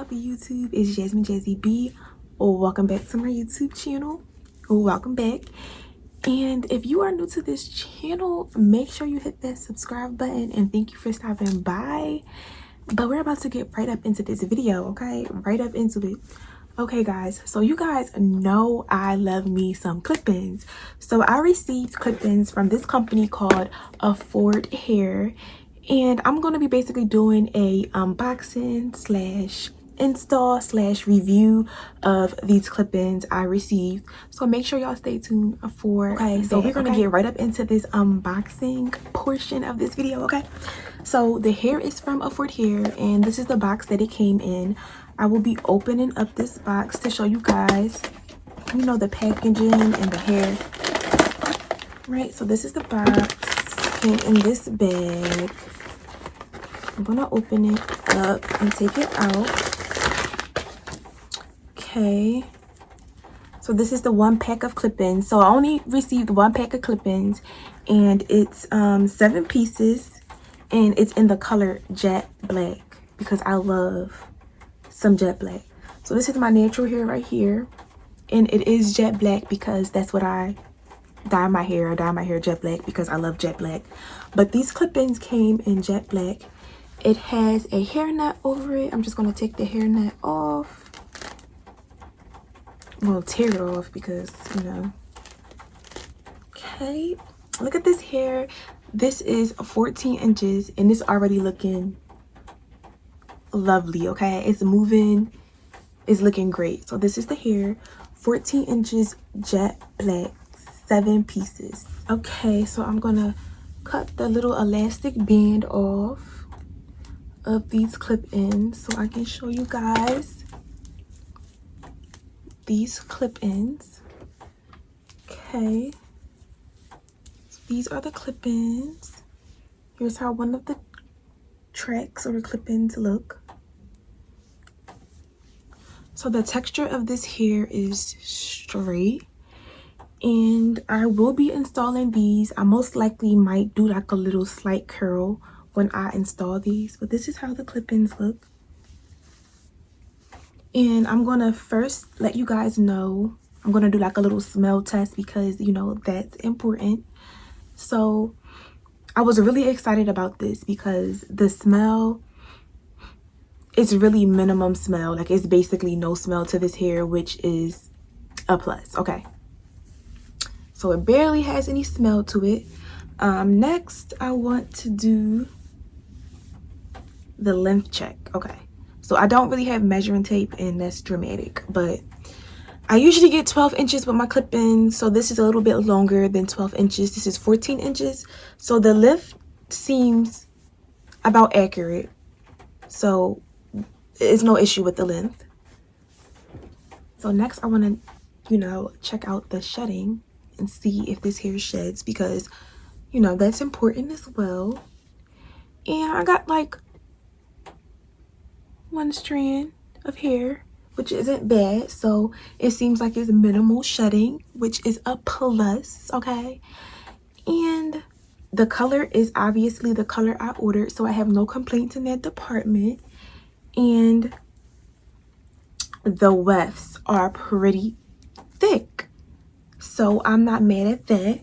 up, YouTube? It's Jasmine Jazzy B. Welcome back to my YouTube channel. Welcome back. And if you are new to this channel, make sure you hit that subscribe button, and thank you for stopping by. But we're about to get right up into this video, okay? Right up into it. Okay, guys, so you guys know I love me some clip-ins. So I received clip-ins from this company called Afford Hair, and I'm going to be basically doing a unboxing slash install slash review of these clip-ins I received. So make sure y'all stay tuned for that. So we're going to get right up into this unboxing portion of this video, okay? So the hair is from Afford Hair, and this is the box that it came in. I will be opening up this box to show you guys, you know, the packaging and the hair. Right, so this is the box. Came in this bag. I'm gonna open it up and take it out. Okay. So this is the one pack of clip-ins. So I only received one pack of clip-ins, and it's 7 pieces, and it's in the color jet black because I love some jet black. So this is my natural hair right here, and it is jet black because that's what I dye my hair. I dye my hair jet black because I love jet black. But these clip-ins came in jet black. It has a hairnet over it. I'm just gonna take the hairnet off. I'm gonna tear it off because, you know. Okay, look at this hair. This is 14 inches, and it's already looking lovely. Okay, it's moving, it's looking great. So this is the hair, 14 inches jet black, 7 pieces. Okay, so I'm gonna cut the little elastic band off of these clip-ins so I can show you guys these clip-ins. Okay, so these are the clip-ins. Here's how one of the tracks or the clip-ins look. So the texture of this hair is straight, and I will be installing these. I most likely might do like a little slight curl when I install these, but this is how the clip-ins look. And I'm gonna first let you guys know, I'm gonna do like a little smell test because, you know, that's important. So I was really excited about this because the smell, it's really minimum smell. Like, it's basically no smell to this hair, which is a plus. Okay, so it barely has any smell to it. Next I want to do the length check. Okay, so I don't really have measuring tape, and that's dramatic, but I usually get 12 inches with my clip-in, so this is a little bit longer than 12 inches. This is 14 inches, so the length seems about accurate, so it's no issue with the length. So next I want to, you know, check out the shedding and see if this hair sheds, because, you know, that's important as well. And I got like 1 strand of hair, which isn't bad, so it seems like it's minimal shedding, which is a plus. Okay, and the color is obviously the color I ordered, so I have no complaints in that department. And the wefts are pretty thick, so I'm not mad at that.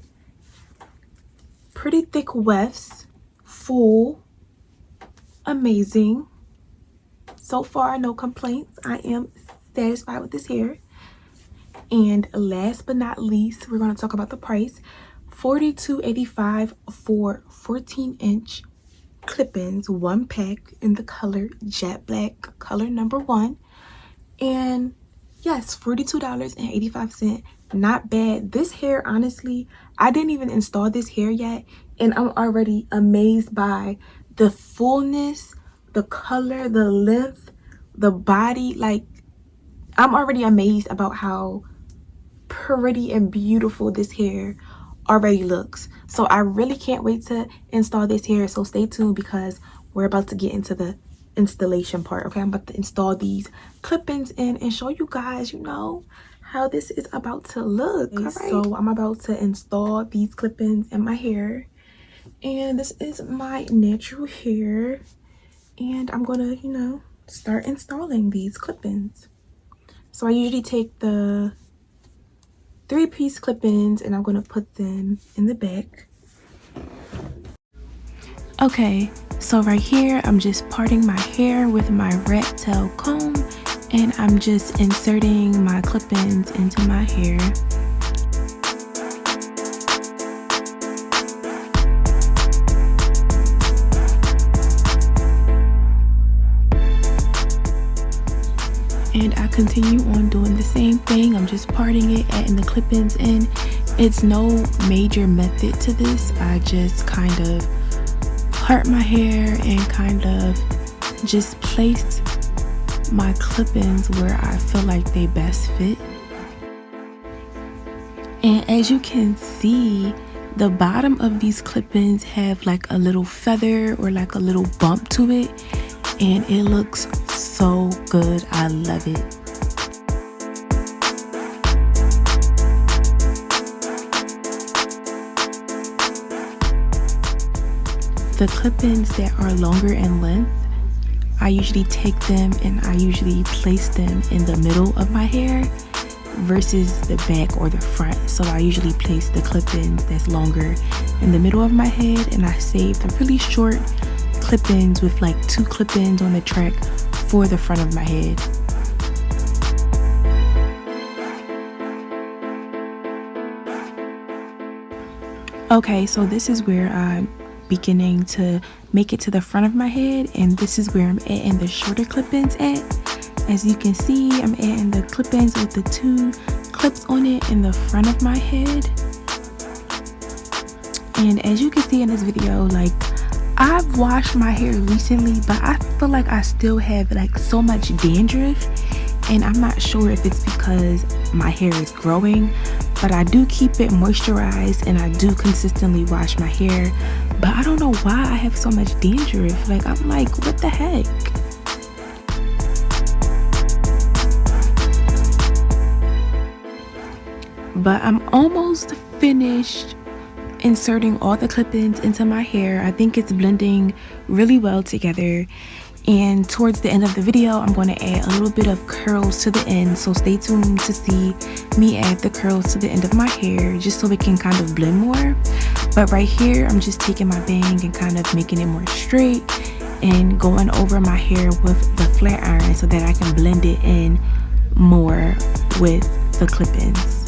Pretty thick wefts, full, amazing. So far, no complaints. I am satisfied with this hair. And last but not least, we're going to talk about the price. $42.85 for 14-inch clip-ins, 1 pack in the color jet black, color number 1. And yes, $42.85. Not bad. This hair, honestly, I didn't even install this hair yet, and I'm already amazed by the fullness, the color, the length, the body. Like, I'm already amazed about how pretty and beautiful this hair already looks. So I really can't wait to install this hair, so stay tuned because we're about to get into the installation part. Okay, I'm about to install these clip-ins in and show you guys, you know, how this is about to look. All right, so I'm about to install these clip-ins in my hair, and this is my natural hair, and I'm gonna, you know, start installing these clip-ins. So I usually take the 3-piece clip-ins and I'm going to put them in the back. Okay, so right here I'm just parting my hair with my rat tail comb, and I'm just inserting my clip-ins into my hair. And I continue on doing the same thing. I'm just parting it, adding the clip-ins in. It's no major method to this. I just kind of part my hair and kind of just place my clip-ins where I feel like they best fit. And as you can see, the bottom of these clip-ins have like a little feather or like a little bump to it, and it looks so good. I love it. The clip-ins that are longer in length, I usually take them and I usually place them in the middle of my hair versus the back or the front. So I usually place the clip-ins that's longer in the middle of my head, and I save the really short clip-ins with like 2 clip-ins on the track for the front of my head. Okay, so this is where I'm beginning to make it to the front of my head, and this is where I'm adding the shorter clip-ins at. As you can see, I'm adding the clip-ins with the 2 clips on it in the front of my head. And as you can see in this video, like, I've washed my hair recently, but I feel like I still have like so much dandruff, and I'm not sure if it's because my hair is growing, but I do keep it moisturized and I do consistently wash my hair, but I don't know why I have so much dandruff. Like, I'm like, what the heck? But I'm almost finished inserting all the clip-ins into my hair. I think it's blending really well together, and towards the end of the video I'm going to add a little bit of curls to the end, so stay tuned to see me add the curls to the end of my hair just so it can kind of blend more. But right here I'm just taking my bang and kind of making it more straight and going over my hair with the flat iron so that I can blend it in more with the clip-ins.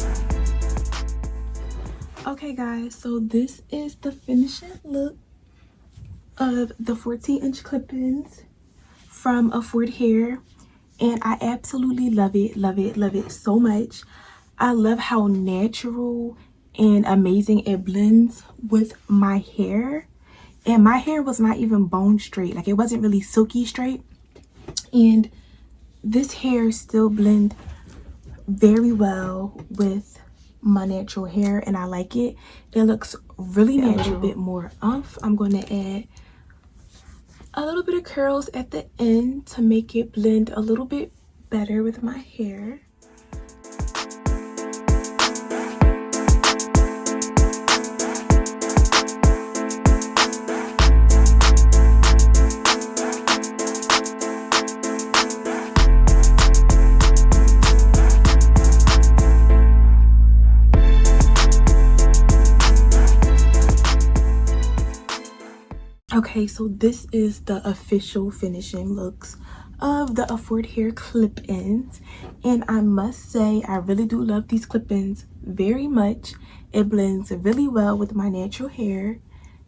Okay guys, so this is the finishing look of the 14-inch clip-ins from Afford Hair, and I absolutely love it, love it, love it so much. I love how natural and amazing it blends with my hair, and my hair was not even bone straight, like it wasn't really silky straight, and this hair still blend very well with my natural hair, and I like it. It looks really natural. A bit more oomph. I'm going to add a little bit of curls at the end to make it blend a little bit better with my hair. Okay, so this is the official finishing looks of the Afford Hair clip-ins, and I must say I really do love these clip-ins very much. It blends really well with my natural hair.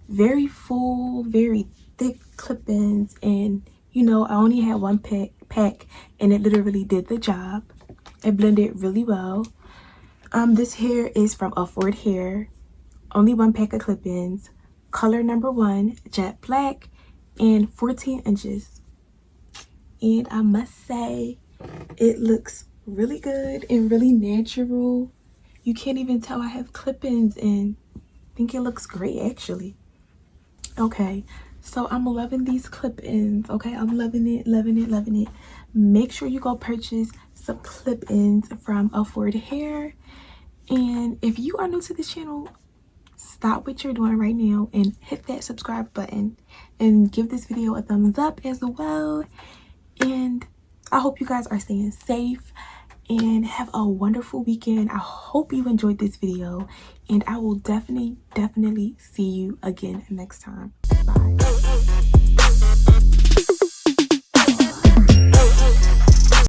Very full, very thick clip-ins, and you know, I only had one pack and it literally did the job. It blended really well. This hair is from Afford Hair. Only one pack of clip-ins. Color number 1, jet black, and 14 inches. And I must say, it looks really good and really natural. You can't even tell I have clip-ins, and I think it looks great actually. Okay, so I'm loving these clip-ins. Okay, I'm loving it, loving it, loving it. Make sure you go purchase some clip-ins from Afford Hair. And if you are new to this channel, stop what you're doing right now and hit that subscribe button and give this video a thumbs up as well. And I hope you guys are staying safe and have a wonderful weekend. I hope you enjoyed this video, and I will definitely see you again next time. Bye.